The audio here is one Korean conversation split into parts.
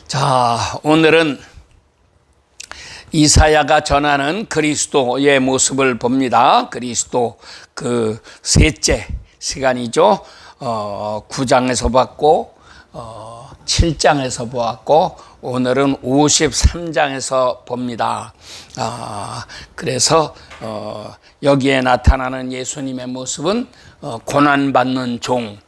자, 오늘은 이사야가 전하는 그리스도의 모습을 봅니다. 그리스도 그 셋째 시간이죠. 9장에서 봤고 7장에서 보았고 오늘은 53장에서 봅니다. 그래서 여기에 나타나는 예수님의 모습은 고난받는 종,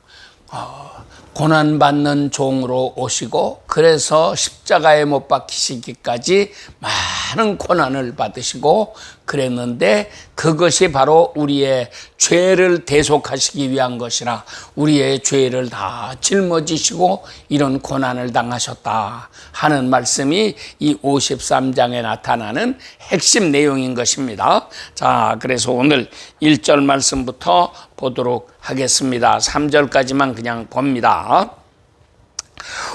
고난받는 종으로 오시고, 그래서 십자가에 못 박히시기까지 많은 고난을 받으시고 그랬는데, 그것이 바로 우리의 죄를 대속하시기 위한 것이라 우리의 죄를 다 짊어지시고 이런 고난을 당하셨다 하는 말씀이 이 53장에 나타나는 핵심 내용인 것입니다. 자, 그래서 오늘 1절 말씀부터 보도록 하겠습니다. 3절까지만 그냥 봅니다.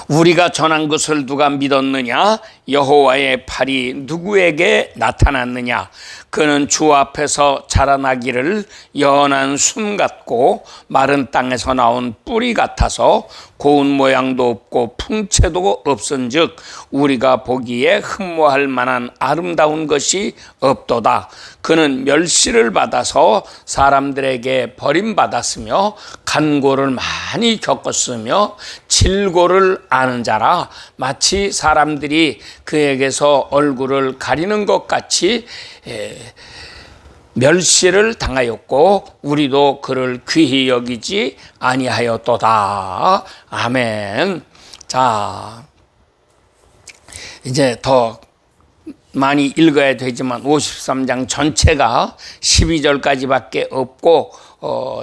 우리가 전한 것을 누가 믿었느냐? 여호와의 팔이 누구에게 나타났느냐? 그는 주 앞에서 자라나기를 연한 숨 같고 마른 땅에서 나온 뿌리 같아서 고운 모양도 없고 풍채도 없은즉 우리가 보기에 흠모할 만한 아름다운 것이 없도다. 그는 멸시를 받아서 사람들에게 버림받았으며 간고를 많이 겪었으며 질고를 아는 자라. 마치 사람들이 그에게서 얼굴을 가리는 것 같이 멸시를 당하였고 우리도 그를 귀히 여기지 아니하였도다. 아멘. 자, 이제 더 많이 읽어야 되지만 53장 전체가 12절까지밖에 없고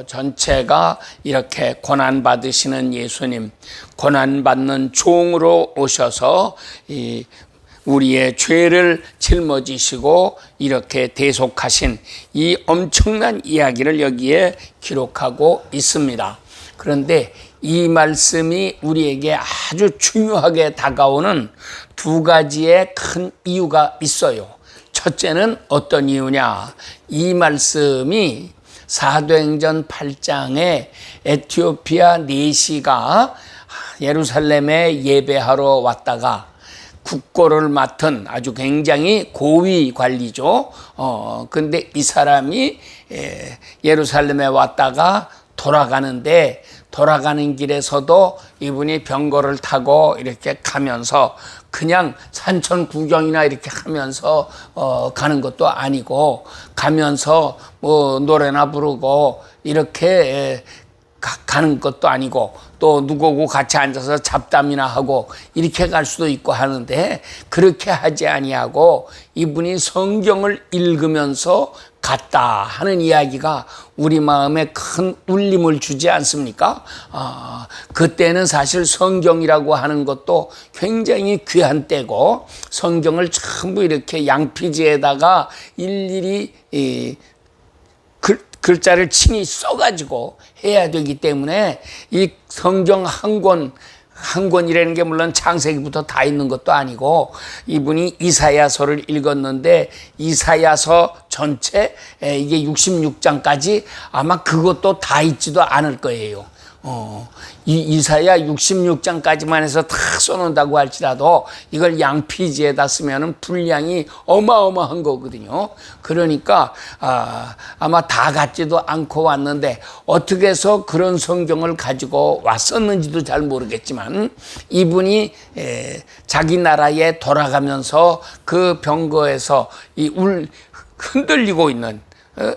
전체가 이렇게 고난받으시는 예수님, 고난받는 종으로 오셔서 우리의 죄를 짊어지시고 이렇게 대속하신 이 엄청난 이야기를 여기에 기록하고 있습니다. 그런데 이 말씀이 우리에게 아주 중요하게 다가오는 두 가지의 큰 이유가 있어요. 첫째는 어떤 이유냐? 이 말씀이 사도행전 8장에 에티오피아 내시가 예루살렘에 예배하러 왔다가 국고를 맡은 아주 굉장히 고위 관리죠. 근데 이 사람이 예루살렘에 왔다가 돌아가는 길에서도 이분이 병거를 타고 이렇게 가면서 그냥 산천 구경이나 이렇게 하면서 가는 것도 아니고, 가면서 뭐 노래나 부르고 이렇게 가는 것도 아니고, 또 누구하고 같이 앉아서 잡담이나 하고 이렇게 갈 수도 있고 하는데, 그렇게 하지 아니하고 이분이 성경을 읽으면서 갔다 하는 이야기가 우리 마음에 큰 울림을 주지 않습니까? 그때는 사실 성경이라고 하는 것도 굉장히 귀한 때고, 성경을 전부 이렇게 양피지에다가 일일이 글자를 친히 써가지고 해야 되기 때문에 이 성경 한 권이라는 게 물론 창세기부터 다 있는 것도 아니고, 이분이 이사야서를 읽었는데 이사야서 전체 이게 66장까지 아마 그것도 다 있지도 않을 거예요. 이 이사야 66장까지만 해서 다 써놓는다고 할지라도 이걸 양피지에다 쓰면은 분량이 어마어마한 거거든요. 그러니까 아마 다 같지도 않고 왔는데 어떻게 해서 그런 성경을 가지고 왔었는지도 잘 모르겠지만, 이분이 자기 나라에 돌아가면서 그 병거에서 흔들리고 있는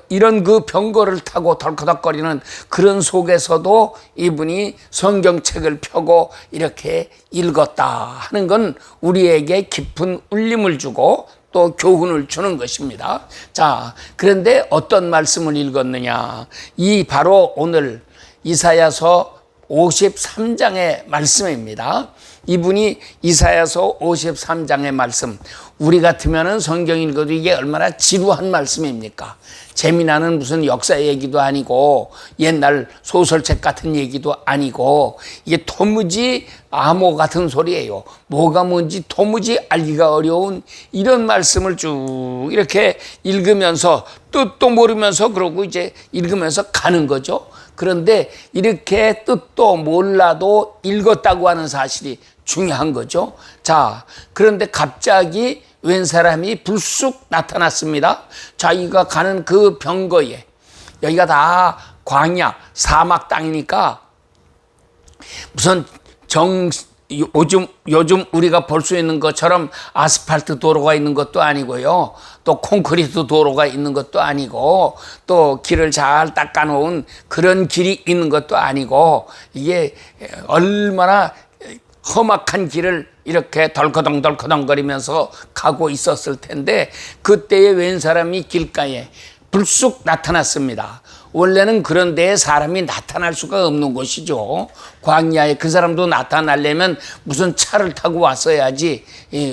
이런 그 병거를 타고 덜커덕거리는 그런 속에서도 이분이 성경책을 펴고 이렇게 읽었다 하는 건 우리에게 깊은 울림을 주고 또 교훈을 주는 것입니다. 자, 그런데 어떤 말씀을 읽었느냐? 이 바로 오늘 이사야서 53장의 말씀입니다. 이분이 이사야서 53장의 말씀, 우리 같으면은 성경 읽어도 이게 얼마나 지루한 말씀입니까? 재미나는 무슨 역사 얘기도 아니고 옛날 소설책 같은 얘기도 아니고, 이게 도무지 암호 같은 소리예요. 뭐가 뭔지 도무지 알기가 어려운 이런 말씀을 쭉 이렇게 읽으면서 뜻도 모르면서 그러고 이제 읽으면서 가는 거죠. 그런데 이렇게 뜻도 몰라도 읽었다고 하는 사실이 중요한 거죠. 자, 그런데 갑자기 웬 사람이 불쑥 나타났습니다. 자기가 가는 그 병거에, 여기가 다 광야, 사막 땅이니까 무슨 요즘 우리가 볼 수 있는 것처럼 아스팔트 도로가 있는 것도 아니고요. 또 콘크리트 도로가 있는 것도 아니고 또 길을 잘 닦아놓은 그런 길이 있는 것도 아니고 이게 얼마나 험악한 길을 이렇게 덜커덩 거리면서 가고 있었을 텐데 그때에 웬 사람이 길가에 불쑥 나타났습니다. 원래는 그런 데에 사람이 나타날 수가 없는 곳이죠. 광야에 그 사람도 나타나려면 무슨 차를 타고 왔어야지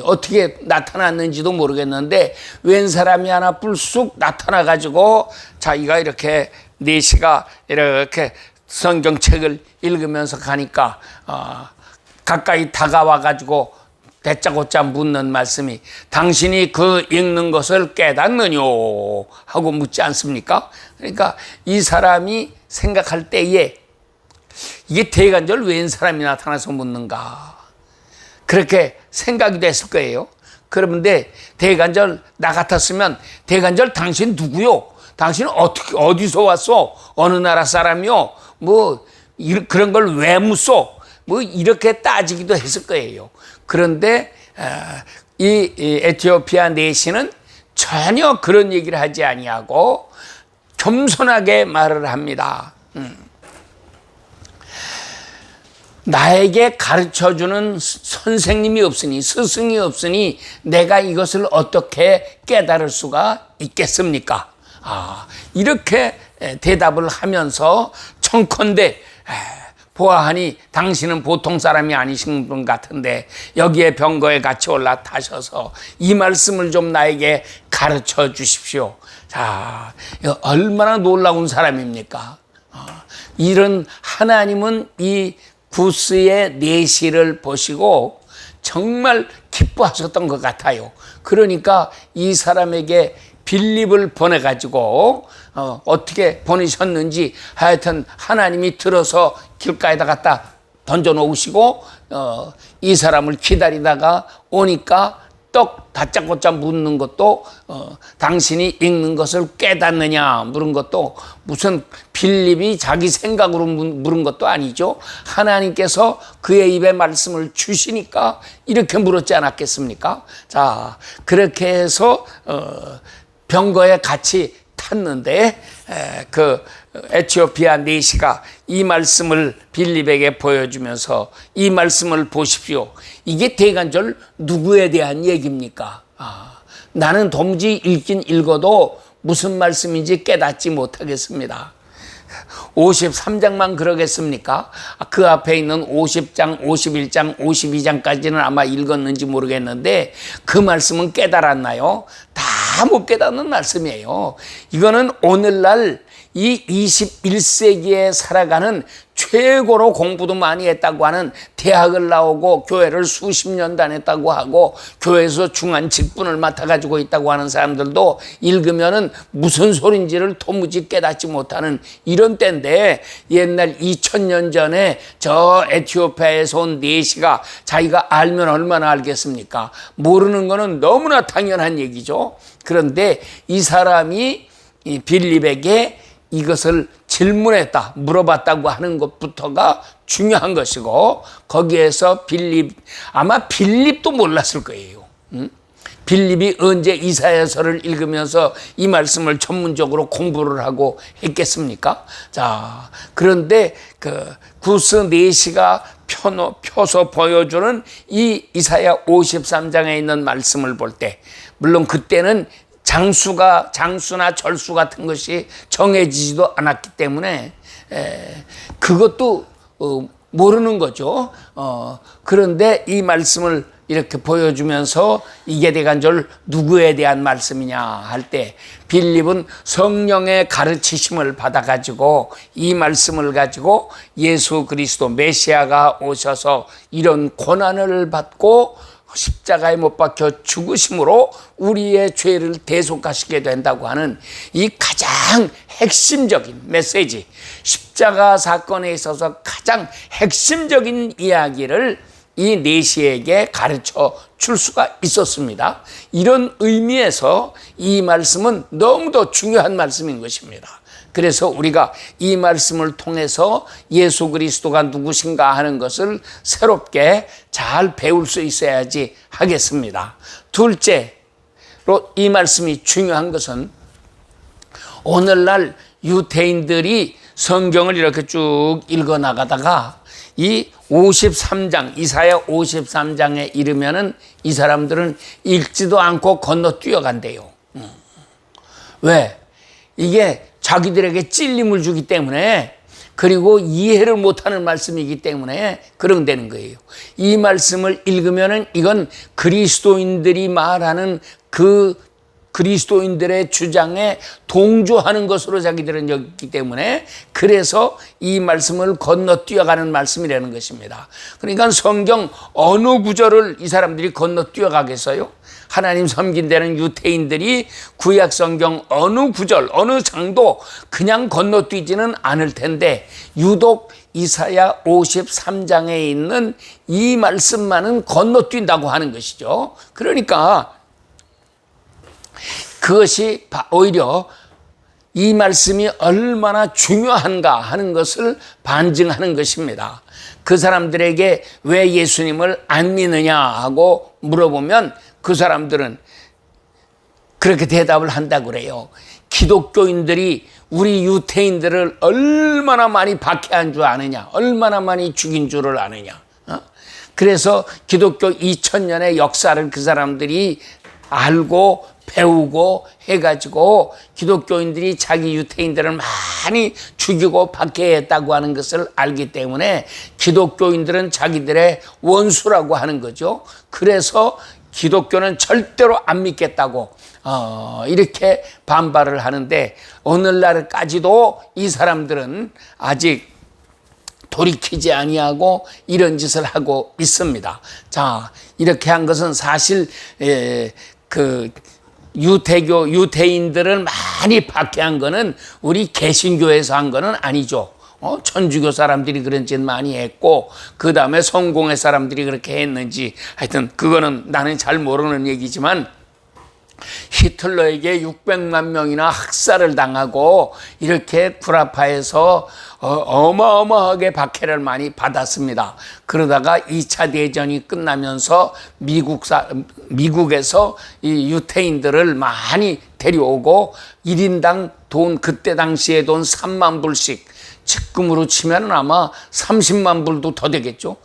어떻게 나타났는지도 모르겠는데 웬 사람이 하나 불쑥 나타나가지고 자기가 이렇게 4시가 이렇게 성경책을 읽으면서 가니까 가까이 다가와가지고 대짜고짜 묻는 말씀이 당신이 그 읽는 것을 깨닫느뇨 하고 묻지 않습니까? 그러니까 이 사람이 생각할 때에 이게 대간절 웬 사람이 나타나서 묻는가 그렇게 생각이 됐을 거예요. 그런데 대간절 나 같았으면 대간절 당신 누구요? 당신은 어떻게 어디서 왔어? 어느 나라 사람이요? 뭐 그런 걸 왜 묻소? 뭐 이렇게 따지기도 했을 거예요. 그런데 이 에티오피아 내시는 전혀 그런 얘기를 하지 아니하고 겸손하게 말을 합니다. 나에게 가르쳐주는 선생님이 없으니 스승이 없으니 내가 이것을 어떻게 깨달을 수가 있겠습니까? 이렇게 대답을 하면서 청컨대 보아하니 당신은 보통 사람이 아니신 분 같은데 여기에 병거에 같이 올라타셔서 이 말씀을 좀 나에게 가르쳐 주십시오. 자, 얼마나 놀라운 사람입니까? 이런 하나님은 이 구스의 내시를 보시고 정말 기뻐하셨던 것 같아요. 그러니까 이 사람에게 빌립을 보내가지고 어떻게 보내셨는지 하여튼 하나님이 들어서 길가에다 갖다 던져놓으시고 이 사람을 기다리다가 오니까 떡 다짜고짜 묻는 것도 당신이 읽는 것을 깨닫느냐 물은 것도 무슨 빌립이 자기 생각으로 물은 것도 아니죠. 하나님께서 그의 입에 말씀을 주시니까 이렇게 물었지 않았겠습니까? 자, 그렇게 해서 병거에 같이 탔는데 그 에티오피아 내시가 이 말씀을 빌립에게 보여주면서 이 말씀을 보십시오. 이게 대간절 누구에 대한 얘기입니까? 나는 도무지 읽긴 읽어도 무슨 말씀인지 깨닫지 못하겠습니다. 53장만 그러겠습니까? 그 앞에 있는 50장, 51장, 52장까지는 아마 읽었는지 모르겠는데 그 말씀은 깨달았나요? 다 못 깨닫는 말씀이에요. 이거는 오늘날 이 21세기에 살아가는 최고로 공부도 많이 했다고 하는 대학을 나오고 교회를 수십 년 다녔다고 하고 교회에서 중한 직분을 맡아가지고 있다고 하는 사람들도 읽으면은 무슨 소린지를 도무지 깨닫지 못하는 이런 때인데 옛날 2000년 전에 저 에티오피아에서 온 내시가 자기가 알면 얼마나 알겠습니까? 모르는 거는 너무나 당연한 얘기죠. 그런데 이 사람이 이 빌립에게 이것을 질문했다, 물어봤다고 하는 것부터가 중요한 것이고 거기에서 아마 빌립도 몰랐을 거예요. 빌립이 언제 이사야서를 읽으면서 이 말씀을 전문적으로 공부를 하고 했겠습니까? 자, 그런데 그 구스 내시가 펴서 보여주는 이 이사야 53장에 있는 말씀을 볼 때 물론 그때는 장수나 절수 같은 것이 정해지지도 않았기 때문에 그것도 모르는 거죠. 그런데 이 말씀을 이렇게 보여주면서 이게 대간절 누구에 대한 말씀이냐 할 때 빌립은 성령의 가르치심을 받아가지고 이 말씀을 가지고 예수 그리스도 메시아가 오셔서 이런 고난을 받고 십자가에 못 박혀 죽으심으로 우리의 죄를 대속하시게 된다고 하는 이 가장 핵심적인 메시지, 십자가 사건에 있어서 가장 핵심적인 이야기를 이 내시에게 가르쳐 줄 수가 있었습니다. 이런 의미에서 이 말씀은 너무도 중요한 말씀인 것입니다. 그래서 우리가 이 말씀을 통해서 예수 그리스도가 누구신가 하는 것을 새롭게 잘 배울 수 있어야지 하겠습니다. 둘째로 이 말씀이 중요한 것은 오늘날 유대인들이 성경을 이렇게 쭉 읽어 나가다가 이 53장, 이사야 53장에 이르면은 이 사람들은 읽지도 않고 건너 뛰어간대요. 왜? 이게 자기들에게 찔림을 주기 때문에, 그리고 이해를 못하는 말씀이기 때문에 그런 되는 거예요. 이 말씀을 읽으면은 이건 그리스도인들이 말하는 그 그리스도인들의 주장에 동조하는 것으로 자기들은 여기기 때문에, 그래서 이 말씀을 건너뛰어가는 말씀이라는 것입니다. 그러니까 성경 어느 구절을 이 사람들이 건너뛰어가겠어요? 하나님 섬긴다는 유대인들이 구약 성경 어느 구절, 어느 장도 그냥 건너뛰지는 않을 텐데, 유독 이사야 53장에 있는 이 말씀만은 건너뛴다고 하는 것이죠. 그러니까 그것이 오히려 이 말씀이 얼마나 중요한가 하는 것을 반증하는 것입니다. 그 사람들에게 왜 예수님을 안 믿느냐 하고 물어보면 그 사람들은 그렇게 대답을 한다고 그래요. 기독교인들이 우리 유대인들을 얼마나 많이 박해한 줄 아느냐, 얼마나 많이 죽인 줄을 아느냐. 그래서 기독교 2000년의 역사를 그 사람들이 알고 배우고 해가지고 기독교인들이 자기 유대인들을 많이 죽이고 박해했다고 하는 것을 알기 때문에 기독교인들은 자기들의 원수라고 하는 거죠. 그래서 기독교는 절대로 안 믿겠다고 이렇게 반발을 하는데, 오늘날까지도 이 사람들은 아직 돌이키지 아니하고 이런 짓을 하고 있습니다. 자, 이렇게 한 것은 사실 유대인들을 많이 박해한 거는 우리 개신교에서 한 거는 아니죠. 천주교 사람들이 그런 짓 많이 했고, 그 다음에 성공회 사람들이 그렇게 했는지, 하여튼 그거는 나는 잘 모르는 얘기지만, 히틀러에게 600만 명이나 학살을 당하고 이렇게 구라파에서 어마어마하게 박해를 많이 받았습니다. 그러다가 2차 대전이 끝나면서 미국에서 이 유태인들을 많이 데려오고 1인당 돈, 그때 당시에 돈 3만 불씩, 지금으로 치면 아마 30만 불도 더 되겠죠.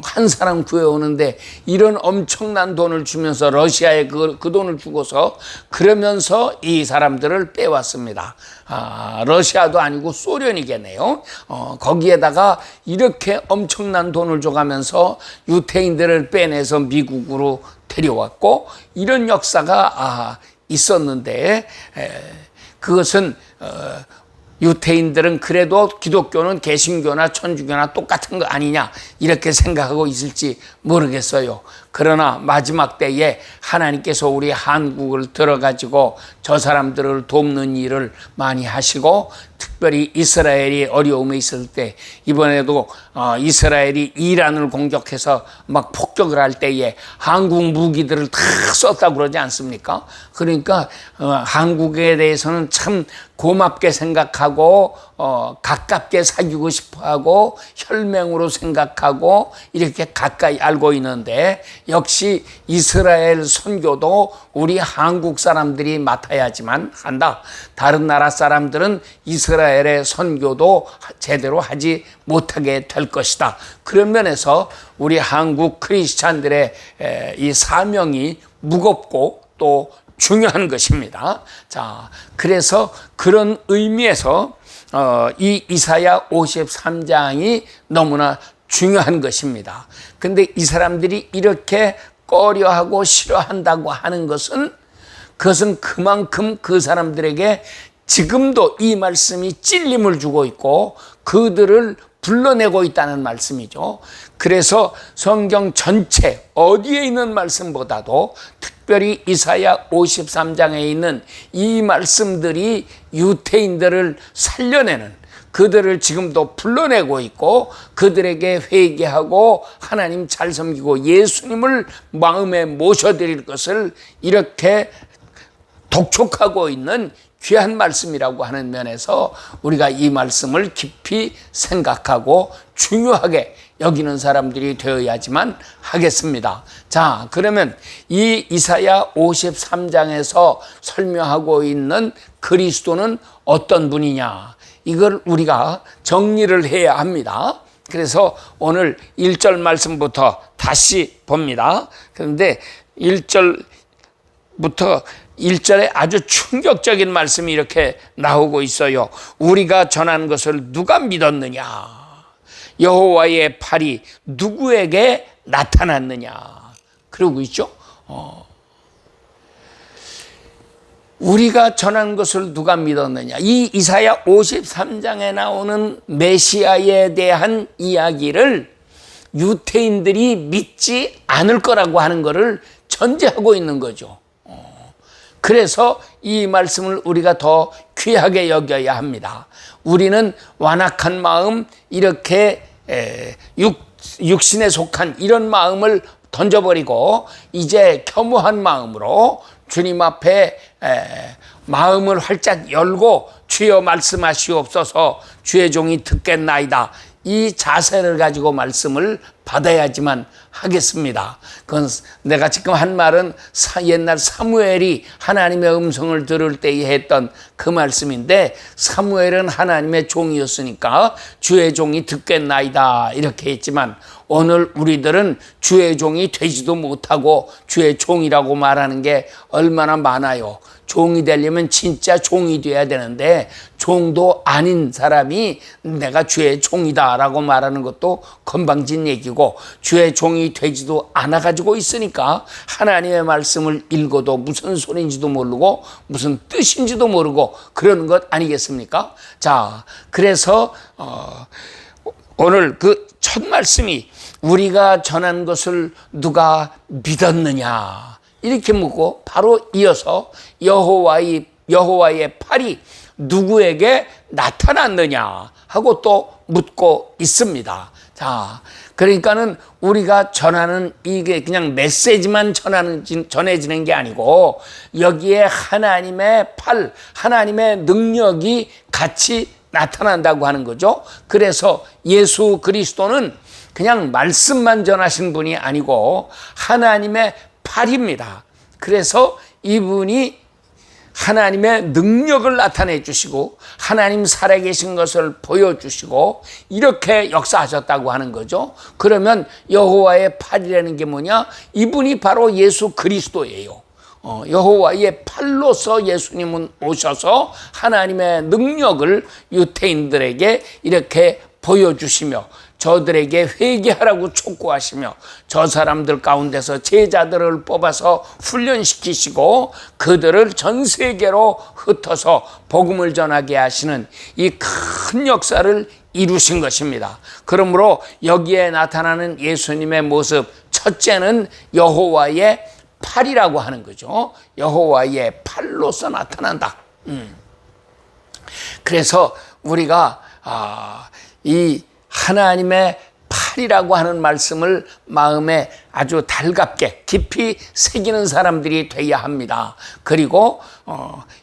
한 사람 구해오는데 이런 엄청난 돈을 주면서, 러시아에 그 돈을 주고서 그러면서 이 사람들을 빼왔습니다. 러시아도 아니고 소련이겠네요. 거기에다가 이렇게 엄청난 돈을 줘가면서 유태인들을 빼내서 미국으로 데려왔고, 이런 역사가 있었는데, 그것은 유태인들은 그래도 기독교는 개신교나 천주교나 똑같은 거 아니냐 이렇게 생각하고 있을지 모르겠어요. 그러나 마지막 때에 하나님께서 우리 한국을 들어가지고 저 사람들을 돕는 일을 많이 하시고, 특별히 이스라엘이 어려움에 있을 때, 이번에도 이스라엘이 이란을 공격해서 막 폭격을 할 때에 한국 무기들을 다 썼다고 그러지 않습니까? 그러니까 한국에 대해서는 참 고맙게 생각하고 가깝게 사귀고 싶어하고 혈맹으로 생각하고 이렇게 가까이 알고 있는데, 역시 이스라엘 선교도 우리 한국 사람들이 맡아야지만 한다. 다른 나라 사람들은 이스라엘의 선교도 제대로 하지 못하게 될 것이다. 그런 면에서 우리 한국 크리스찬들의 이 사명이 무겁고 또 중요한 것입니다. 자, 그래서 그런 의미에서 이 이사야 53장이 너무나 중요한 것입니다. 근데 이 사람들이 이렇게 꺼려하고 싫어한다고 하는 것은, 그것은 그만큼 그 사람들에게 지금도 이 말씀이 찔림을 주고 있고 그들을 불러내고 있다는 말씀이죠. 그래서 성경 전체 어디에 있는 말씀보다도 특별히 이사야 53장에 있는 이 말씀들이 유대인들을 살려내는, 그들을 지금도 불러내고 있고 그들에게 회개하고 하나님 잘 섬기고 예수님을 마음에 모셔드릴 것을 이렇게 독촉하고 있는 귀한 말씀이라고 하는 면에서 우리가 이 말씀을 깊이 생각하고 중요하게 여기는 사람들이 되어야지만 하겠습니다. 자, 그러면 이 이사야 53장에서 설명하고 있는 그리스도는 어떤 분이냐, 이걸 우리가 정리를 해야 합니다. 그래서 오늘 1절 말씀부터 다시 봅니다. 그런데 1절부터 1절에 아주 충격적인 말씀이 이렇게 나오고 있어요. 우리가 전한 것을 누가 믿었느냐? 여호와의 팔이 누구에게 나타났느냐? 그러고 있죠. 우리가 전한 것을 누가 믿었느냐? 이 이사야 53장에 나오는 메시아에 대한 이야기를 유대인들이 믿지 않을 거라고 하는 것을 전제하고 있는 거죠. 그래서 이 말씀을 우리가 더 귀하게 여겨야 합니다. 우리는 완악한 마음, 이렇게 육신에 속한 이런 마음을 던져버리고 이제 겸허한 마음으로 주님 앞에 마음을 활짝 열고 주여 말씀하시옵소서, 주의 종이 듣겠나이다, 이 자세를 가지고 말씀을 받아야지만 하겠습니다. 그건 내가 지금 한 말은 옛날 사무엘이 하나님의 음성을 들을 때에 했던 그 말씀인데, 사무엘은 하나님의 종이었으니까 주의 종이 듣겠나이다 이렇게 했지만, 오늘 우리들은 주의 종이 되지도 못하고 주의 종이라고 말하는 게 얼마나 많아요. 종이 되려면 진짜 종이 돼야 되는데 종도 아닌 사람이 내가 주의 종이다라고 말하는 것도 건방진 얘기고, 주의 종이 되지도 않아가지고 있으니까 하나님의 말씀을 읽어도 무슨 소리인지도 모르고 무슨 뜻인지도 모르고 그러는 것 아니겠습니까? 자, 그래서 오늘 그 첫 말씀이 우리가 전한 것을 누가 믿었느냐 이렇게 묻고, 바로 이어서 여호와의 팔이 누구에게 나타났느냐 하고 또 묻고 있습니다. 자, 그러니까는 우리가 전하는 이게 그냥 메시지만 전해지는 게 아니고 여기에 하나님의 팔, 하나님의 능력이 같이 나타난다고 하는 거죠. 그래서 예수 그리스도는 그냥 말씀만 전하신 분이 아니고 하나님의 팔입니다. 그래서 이분이 하나님의 능력을 나타내 주시고 하나님 살아계신 것을 보여주시고 이렇게 역사하셨다고 하는 거죠. 그러면 여호와의 팔이라는 게 뭐냐? 이분이 바로 예수 그리스도예요. 여호와의 팔로서 예수님은 오셔서 하나님의 능력을 유대인들에게 이렇게 보여주시며 저들에게 회개하라고 촉구하시며 저 사람들 가운데서 제자들을 뽑아서 훈련시키시고 그들을 전 세계로 흩어서 복음을 전하게 하시는 이 큰 역사를 이루신 것입니다. 그러므로 여기에 나타나는 예수님의 모습, 첫째는 여호와의 팔이라고 하는 거죠. 여호와의 팔로서 나타난다. 그래서 우리가 이 하나님의 팔이라고 하는 말씀을 마음에 아주 달갑게 깊이 새기는 사람들이 되어야 합니다. 그리고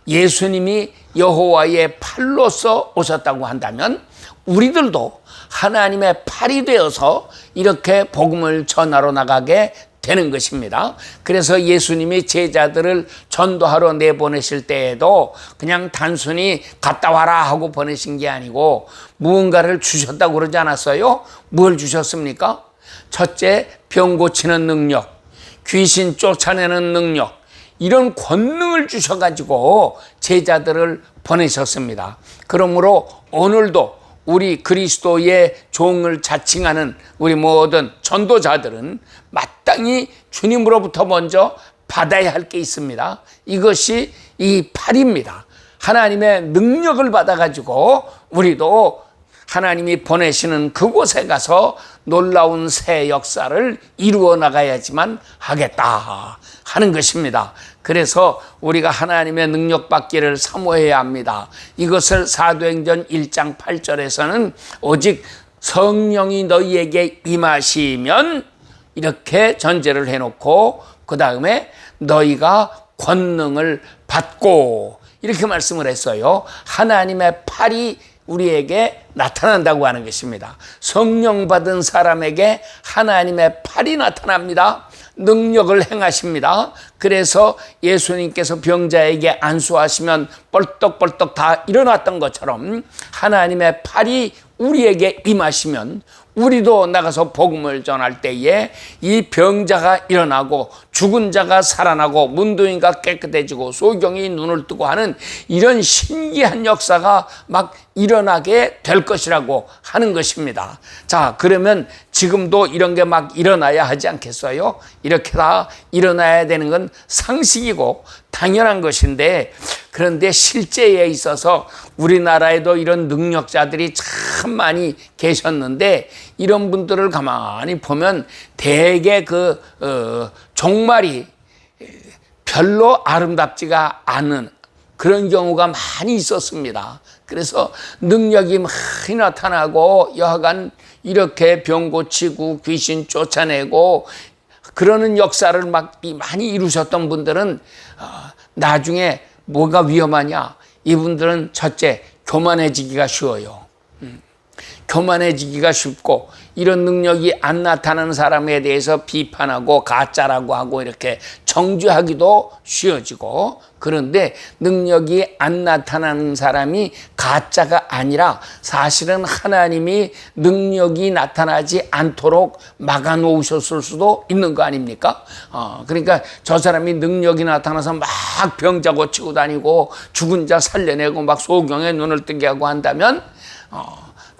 예수님이 여호와의 팔로서 오셨다고 한다면 우리들도 하나님의 팔이 되어서 이렇게 복음을 전하러 나가게 되는 것입니다. 그래서 예수님이 제자들을 전도하러 내보내실 때에도 그냥 단순히 갔다 와라 하고 보내신 게 아니고 무언가를 주셨다고 그러지 않았어요? 뭘 주셨습니까? 첫째, 병 고치는 능력, 귀신 쫓아내는 능력, 이런 권능을 주셔가지고 제자들을 보내셨습니다. 그러므로 오늘도 우리 그리스도의 종을 자칭하는 우리 모든 전도자들은 마땅히 주님으로부터 먼저 받아야 할 게 있습니다. 이것이 이 팔입니다. 하나님의 능력을 받아가지고 우리도 하나님이 보내시는 그곳에 가서 놀라운 새 역사를 이루어 나가야지만 하겠다 하는 것입니다. 그래서 우리가 하나님의 능력 받기를 사모해야 합니다. 이것을 사도행전 1장 8절에서는 오직 성령이 너희에게 임하시면 이렇게 전제를 해놓고 그 다음에 너희가 권능을 받고 이렇게 말씀을 했어요. 하나님의 팔이 우리에게 나타난다고 하는 것입니다. 성령 받은 사람에게 하나님의 팔이 나타납니다. 능력을 행하십니다. 그래서 예수님께서 병자에게 안수하시면 벌떡벌떡 다 일어났던 것처럼 하나님의 팔이 우리에게 임하시면 우리도 나가서 복음을 전할 때에 이 병자가 일어나고 죽은 자가 살아나고 문둥이가 깨끗해지고 소경이 눈을 뜨고 하는 이런 신기한 역사가 막 일어나게 될 것이라고 하는 것입니다. 자, 그러면 지금도 이런 게 막 일어나야 하지 않겠어요? 이렇게 다 일어나야 되는 건 상식이고 당연한 것인데, 그런데 실제에 있어서 우리나라에도 이런 능력자들이 참 많이 계셨는데 이런 분들을 가만히 보면 대개 종말이 별로 아름답지가 않은 그런 경우가 많이 있었습니다. 그래서 능력이 많이 나타나고 여하간 이렇게 병 고치고 귀신 쫓아내고 그러는 역사를 막 많이 이루셨던 분들은 나중에 뭐가 위험하냐? 이분들은 첫째, 교만해지기가 쉬워요. 교만해지기가 쉽고 이런 능력이 안 나타나는 사람에 대해서 비판하고 가짜라고 하고 이렇게 정죄하기도 쉬워지고, 그런데 능력이 안 나타나는 사람이 가짜가 아니라 사실은 하나님이 능력이 나타나지 않도록 막아놓으셨을 수도 있는 거 아닙니까? 그러니까 저 사람이 능력이 나타나서 막 병자 고치고 다니고 죽은 자 살려내고 막 소경의 눈을 뜨게 하고 한다면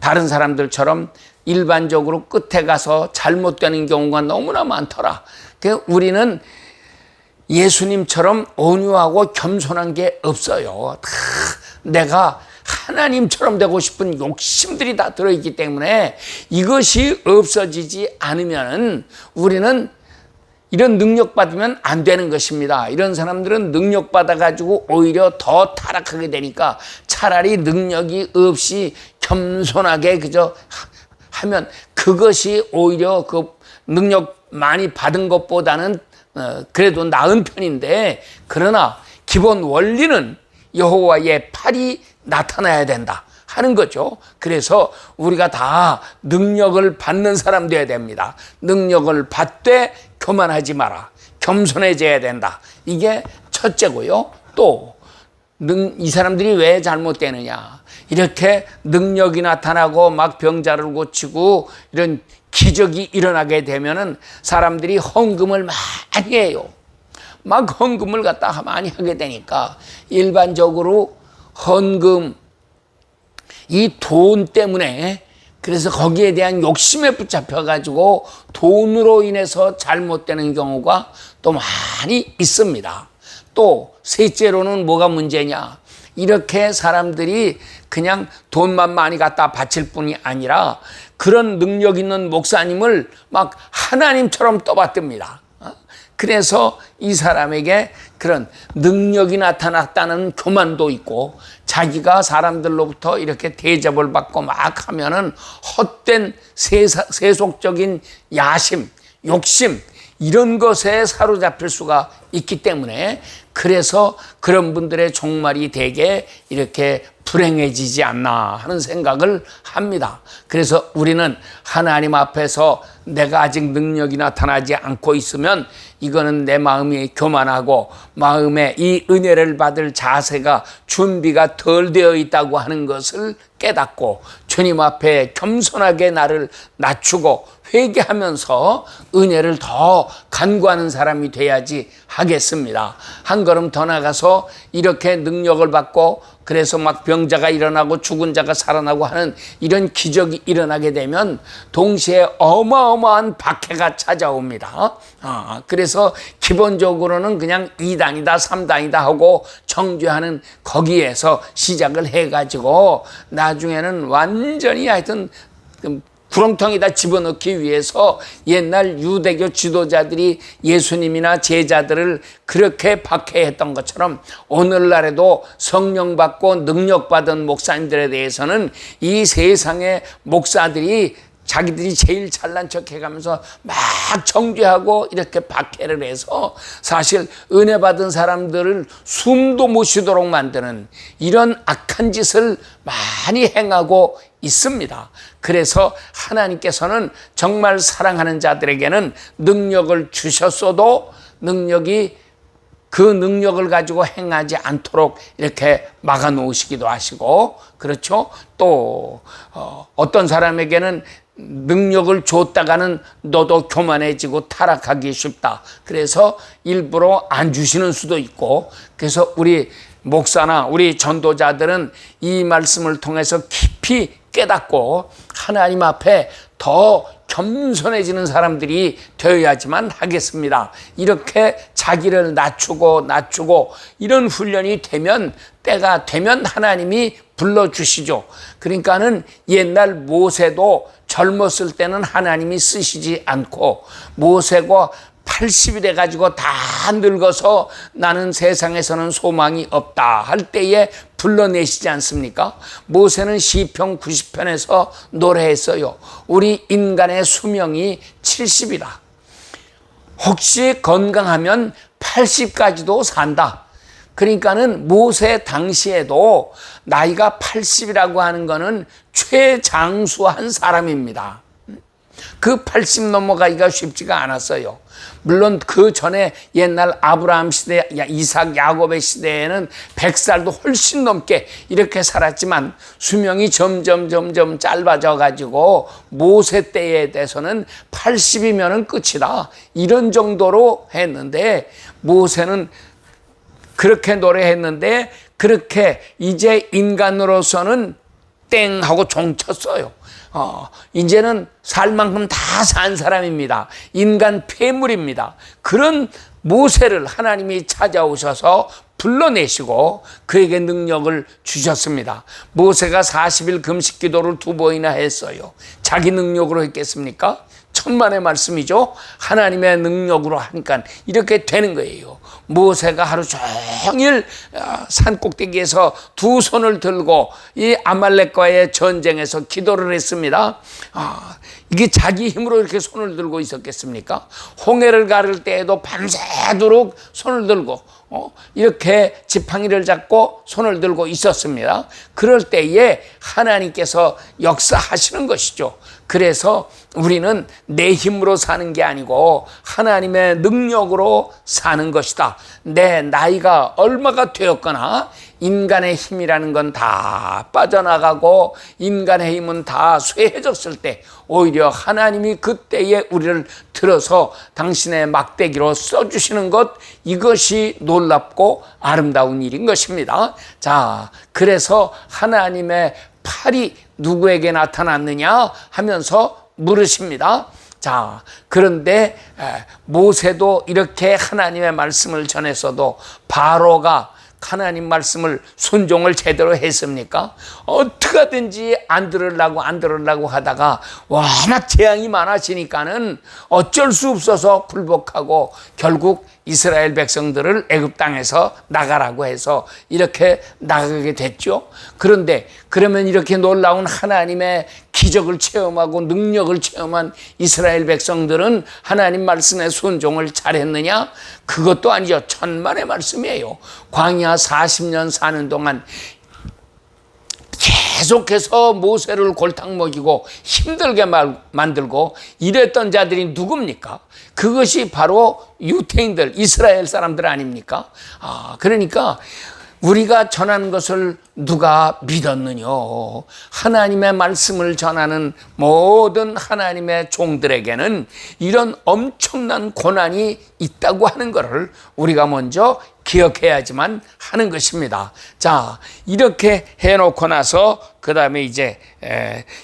다른 사람들처럼 일반적으로 끝에 가서 잘못되는 경우가 너무나 많더라. 우리는 예수님처럼 온유하고 겸손한 게 없어요. 다 내가 하나님처럼 되고 싶은 욕심들이 다 들어있기 때문에 이것이 없어지지 않으면 우리는 이런 능력 받으면 안 되는 것입니다. 이런 사람들은 능력 받아가지고 오히려 더 타락하게 되니까 차라리 능력이 없이 겸손하게 그저 하면 그것이 오히려 그 능력 많이 받은 것보다는 그래도 나은 편인데, 그러나 기본 원리는 여호와의 팔이 나타나야 된다 하는 거죠. 그래서 우리가 다 능력을 받는 사람 되어야 됩니다. 능력을 받되 교만하지 마라. 겸손해져야 된다. 이게 첫째고요. 또 이 사람들이 왜 잘못되느냐? 이렇게 능력이 나타나고 막 병자를 고치고 이런 기적이 일어나게 되면은 사람들이 헌금을 많이 해요. 막 헌금을 갖다 많이 하게 되니까 일반적으로 헌금, 이 돈 때문에, 그래서 거기에 대한 욕심에 붙잡혀가지고 돈으로 인해서 잘못되는 경우가 또 많이 있습니다. 또 셋째로는 뭐가 문제냐? 이렇게 사람들이 그냥 돈만 많이 갖다 바칠 뿐이 아니라 그런 능력 있는 목사님을 막 하나님처럼 떠받듭니다. 그래서 이 사람에게 그런 능력이 나타났다는 교만도 있고 자기가 사람들로부터 이렇게 대접을 받고 막 하면은 헛된 세속적인 야심, 욕심, 이런 것에 사로잡힐 수가 있기 때문에, 그래서 그런 분들의 종말이 되게 이렇게 불행해지지 않나 하는 생각을 합니다. 그래서 우리는 하나님 앞에서 내가 아직 능력이 나타나지 않고 있으면 이거는 내 마음이 교만하고 마음에 이 은혜를 받을 자세가 준비가 덜 되어 있다고 하는 것을 깨닫고 주님 앞에 겸손하게 나를 낮추고 회개하면서 은혜를 더 간구하는 사람이 돼야지 하겠습니다. 한 걸음 더 나가서 이렇게 능력을 받고 그래서 막 병자가 일어나고 죽은 자가 살아나고 하는 이런 기적이 일어나게 되면 동시에 어마어마한 박해가 찾아옵니다. 그래서 기본적으로는 그냥 2단이다 3단이다 하고 정죄하는 거기에서 시작을 해가지고 나중에는 완전히 하여튼 구렁텅이다 집어넣기 위해서 옛날 유대교 지도자들이 예수님이나 제자들을 그렇게 박해했던 것처럼 오늘날에도 성령 받고 능력 받은 목사님들에 대해서는 이 세상의 목사들이 자기들이 제일 잘난 척 해가면서 막 정죄하고 이렇게 박해를 해서 사실 은혜 받은 사람들을 숨도 못 쉬도록 만드는 이런 악한 짓을 많이 행하고 있습니다. 그래서 하나님께서는 정말 사랑하는 자들에게는 능력을 주셨어도 그 능력을 가지고 행하지 않도록 이렇게 막아 놓으시기도 하시고, 그렇죠? 또 어떤 사람에게는 능력을 줬다가는 너도 교만해지고 타락하기 쉽다. 그래서 일부러 안 주시는 수도 있고, 그래서 우리 목사나 우리 전도자들은 이 말씀을 통해서 깊이 깨닫고 하나님 앞에 더 겸손해지는 사람들이 되어야지만 하겠습니다. 이렇게 자기를 낮추고 이런 훈련이 되면 때가 되면 하나님이 불러주시죠. 그러니까는 옛날 모세도 젊었을 때는 하나님이 쓰시지 않고 모세가 80이 돼가지고 다 늙어서 나는 세상에서는 소망이 없다 할 때에 불러내시지 않습니까? 모세는 시편 90편에서 노래했어요. 우리 인간의 수명이 70이다. 혹시 건강하면 80까지도 산다. 그러니까는 모세 당시에도 나이가 80이라고 하는 거는 최장수한 사람입니다. 그 80 넘어가기가 쉽지가 않았어요. 물론 그 전에 옛날 아브라함 시대, 이삭, 야곱의 시대에는 100살도 훨씬 넘게 이렇게 살았지만 수명이 점점 짧아져 가지고 모세 때에 대해서는 80이면은 끝이다. 이런 정도로 했는데 모세는 그렇게 노래했는데 그렇게 이제 인간으로서는 땡 하고 종쳤어요. 이제는 살 만큼 다 산 사람입니다. 인간 폐물입니다. 그런 모세를 하나님이 찾아오셔서 불러내시고 그에게 능력을 주셨습니다. 모세가 40일 금식 기도를 2번이나 했어요. 자기 능력으로 했겠습니까? 천만의 말씀이죠. 하나님의 능력으로 하니까 이렇게 되는 거예요. 모세가 하루 종일 산 꼭대기에서 두 손을 들고 이 아말렉과의 전쟁에서 기도를 했습니다. 이게 자기 힘으로 이렇게 손을 들고 있었겠습니까? 홍해를 가를 때에도 밤새도록 손을 들고 이렇게 지팡이를 잡고 손을 들고 있었습니다. 그럴 때에 하나님께서 역사하시는 것이죠. 그래서 우리는 내 힘으로 사는 게 아니고 하나님의 능력으로 사는 것이다. 내 나이가 얼마가 되었거나 인간의 힘이라는 건 다 빠져나가고 인간의 힘은 다 쇠해졌을 때 오히려 하나님이 그때에 우리를 들어서 당신의 막대기로 써주시는 것, 이것이 놀랍고 아름다운 일인 것입니다. 자, 그래서 하나님의 팔이 누구에게 나타났느냐 하면서 물으십니다. 자, 그런데 모세도 이렇게 하나님의 말씀을 전했어도 바로가 하나님 말씀을 순종을 제대로 했습니까? 어떻게 하든지 안 들으려고 하다가 워낙 재앙이 많아지니까는 어쩔 수 없어서 굴복하고 결국 이스라엘 백성들을 애굽 땅에서 나가라고 해서 이렇게 나가게 됐죠. 그런데 그러면 이렇게 놀라운 하나님의 기적을 체험하고 능력을 체험한 이스라엘 백성들은 하나님 말씀에 순종을 잘했느냐? 그것도 아니죠. 천만의 말씀이에요. 광야 40년 사는 동안 계속해서 모세를 골탕 먹이고 힘들게 만들고 이랬던 자들이 누굽니까? 그것이 바로 유태인들, 이스라엘 사람들 아닙니까? 그러니까 우리가 전하는 것을 누가 믿었느냐? 하나님의 말씀을 전하는 모든 하나님의 종들에게는 이런 엄청난 고난이 있다고 하는 것을 우리가 먼저 기억해야지만 하는 것입니다. 자, 이렇게 해놓고 나서 그 다음에 이제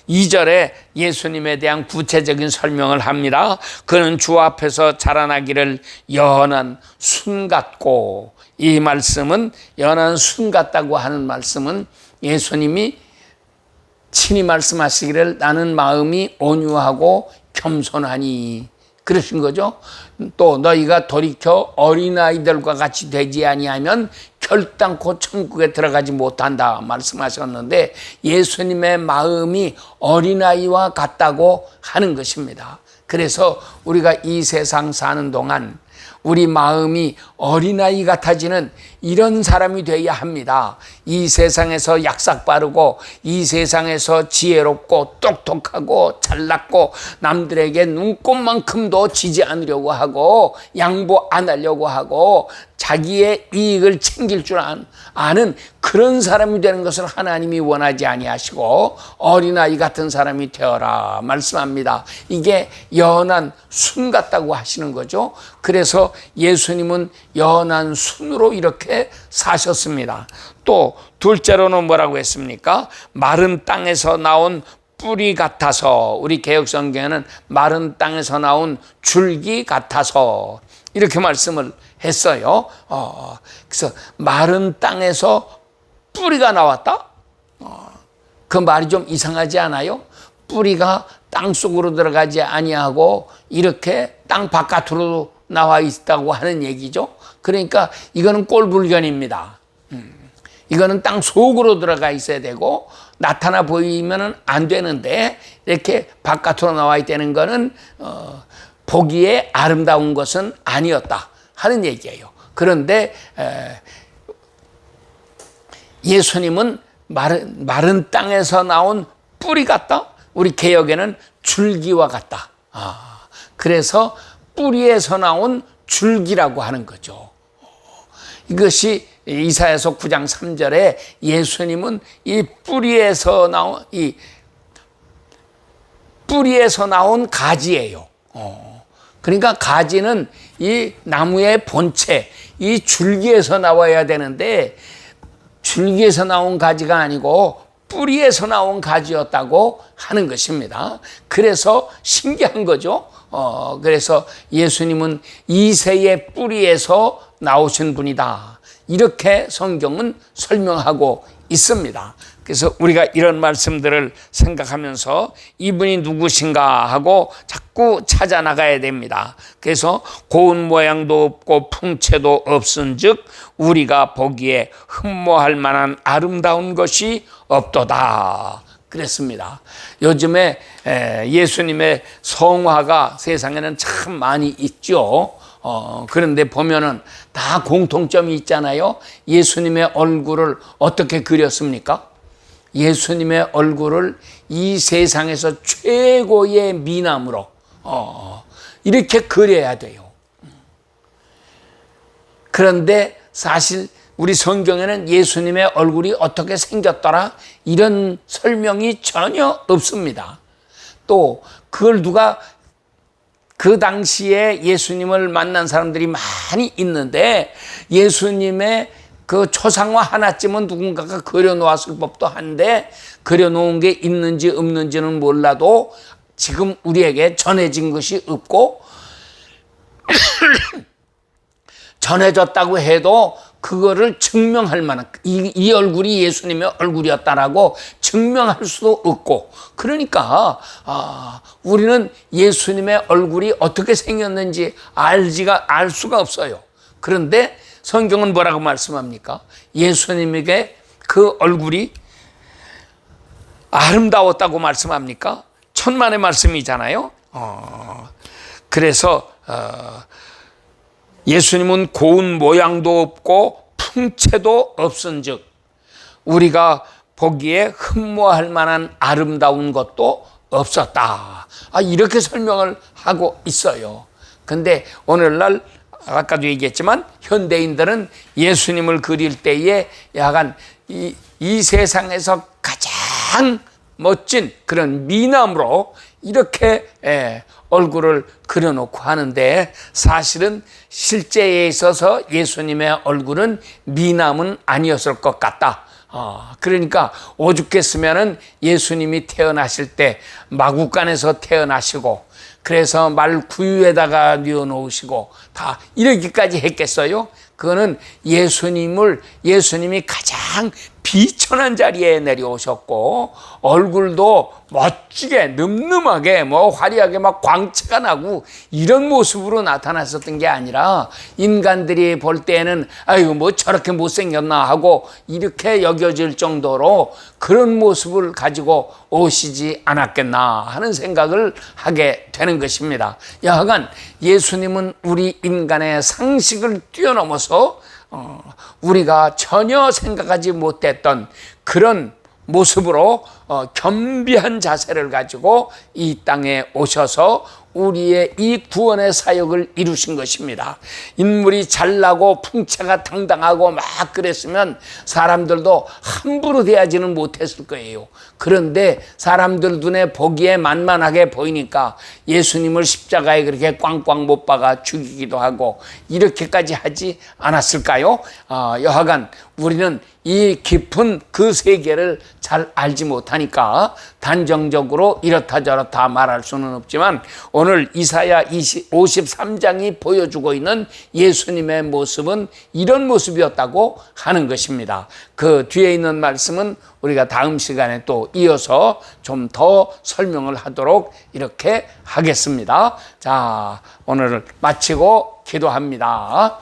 2절에 예수님에 대한 구체적인 설명을 합니다. 그는 주 앞에서 자라나기를 연한 순 같고, 이 말씀은 연한 순 같다고 하는 말씀은 예수님이 친히 말씀하시기를 나는 마음이 온유하고 겸손하니 그러신 거죠. 또 너희가 돌이켜 어린아이들과 같이 되지 아니하면 결단코 천국에 들어가지 못한다 말씀하셨는데, 예수님의 마음이 어린아이와 같다고 하는 것입니다. 그래서 우리가 이 세상 사는 동안 우리 마음이 어린아이 같아지는 이런 사람이 되어야 합니다. 이 세상에서 약삭 빠르고, 이 세상에서 지혜롭고 똑똑하고 잘났고, 남들에게 눈꼽만큼도 지지 않으려고 하고 양보 안 하려고 하고 자기의 이익을 챙길 줄 아는 그런 사람이 되는 것을 하나님이 원하지 아니하시고 어린아이 같은 사람이 되어라 말씀합니다. 이게 연한 순 같다고 하시는 거죠. 그래서 예수님은 연한 순으로 이렇게 사셨습니다. 또 둘째로는 뭐라고 했습니까? 마른 땅에서 나온 뿌리 같아서, 우리 개역성경에는 마른 땅에서 나온 줄기 같아서 이렇게 말씀을 했어요. 그래서 마른 땅에서 뿌리가 나왔다? 그 말이 좀 이상하지 않아요? 뿌리가 땅 속으로 들어가지 아니하고 이렇게 땅 바깥으로 나와 있다고 하는 얘기죠. 그러니까 이거는 꼴불견입니다. 이거는 땅 속으로 들어가 있어야 되고 나타나 보이면 안 되는데, 이렇게 바깥으로 나와 있다는 거는 보기에 아름다운 것은 아니었다 하는 얘기예요. 그런데 예수님은 마른 땅에서 나온 뿌리 같다? 우리 개역에는 줄기와 같다. 그래서 뿌리에서 나온 줄기라고 하는 거죠. 이것이 이사야서 9장 3절에 예수님은 이 뿌리에서 나온 가지예요. 그러니까 가지는 이 나무의 본체, 이 줄기에서 나와야 되는데 줄기에서 나온 가지가 아니고 뿌리에서 나온 가지였다고 하는 것입니다. 그래서 신기한 거죠. 그래서 예수님은 이새의 뿌리에서 나오신 분이다, 이렇게 성경은 설명하고 있습니다. 그래서 우리가 이런 말씀들을 생각하면서 이분이 누구신가 하고 자꾸 찾아 나가야 됩니다. 그래서 고운 모양도 없고 풍채도 없은즉 우리가 보기에 흠모할 만한 아름다운 것이 없도다 그랬습니다. 요즘에 예수님의 성화가 세상에는 참 많이 있죠. 그런데 보면은 다 공통점이 있잖아요. 예수님의 얼굴을 어떻게 그렸습니까? 예수님의 얼굴을 이 세상에서 최고의 미남으로 이렇게 그려야 돼요. 그런데 사실 우리 성경에는 예수님의 얼굴이 어떻게 생겼더라 이런 설명이 전혀 없습니다. 또 그걸 누가, 그 당시에 예수님을 만난 사람들이 많이 있는데 예수님의 그 초상화 하나쯤은 누군가가 그려놓았을 법도 한데, 그려놓은 게 있는지 없는지는 몰라도 지금 우리에게 전해진 것이 없고 전해졌다고 해도 그거를 증명할 만한, 이 얼굴이 예수님의 얼굴이었다라고 증명할 수도 없고, 그러니까 우리는 예수님의 얼굴이 어떻게 생겼는지 알 수가 없어요. 그런데 성경은 뭐라고 말씀합니까? 예수님에게 그 얼굴이 아름다웠다고 말씀합니까? 천만의 말씀이잖아요. 그래서 예수님은 고운 모양도 없고 풍채도 없은즉 우리가 보기에 흠모할 만한 아름다운 것도 없었다. 이렇게 설명을 하고 있어요. 근데 오늘날 아까도 얘기했지만 현대인들은 예수님을 그릴 때에 약간 이 세상에서 가장 멋진 그런 미남으로 이렇게 얼굴을 그려놓고 하는데, 사실은 실제에 있어서 예수님의 얼굴은 미남은 아니었을 것 같다. 그러니까 오죽했으면은 예수님이 태어나실 때 마구간에서 태어나시고, 그래서 말 구유에다가 뉘어놓으시고 다 이러기까지 했겠어요? 그거는 예수님이 가장 비천한 자리에 내려오셨고, 얼굴도 멋지게 늠름하게 화려하게 막 광채가 나고 이런 모습으로 나타났었던 게 아니라, 인간들이 볼 때에는 아이고 저렇게 못생겼나 하고 이렇게 여겨질 정도로 그런 모습을 가지고 오시지 않았겠나 하는 생각을 하게 되는 것입니다. 여하간 예수님은 우리 인간의 상식을 뛰어넘어서 우리가 전혀 생각하지 못했던 그런 모습으로 겸비한 자세를 가지고 이 땅에 오셔서 우리의 이 구원의 사역을 이루신 것입니다. 인물이 잘나고 풍채가 당당하고 막 그랬으면 사람들도 함부로 대하지는 못했을 거예요. 그런데 사람들 눈에 보기에 만만하게 보이니까 예수님을 십자가에 그렇게 꽝꽝 못 박아 죽이기도 하고 이렇게까지 하지 않았을까요? 여하간 우리는 이 깊은 그 세계를 잘 알지 못하니까 단정적으로 이렇다 저렇다 말할 수는 없지만, 오늘 이사야 53장이 보여주고 있는 예수님의 모습은 이런 모습이었다고 하는 것입니다. 그 뒤에 있는 말씀은 우리가 다음 시간에 또 이어서 좀 더 설명을 하도록 이렇게 하겠습니다. 자, 오늘 마치고 기도합니다.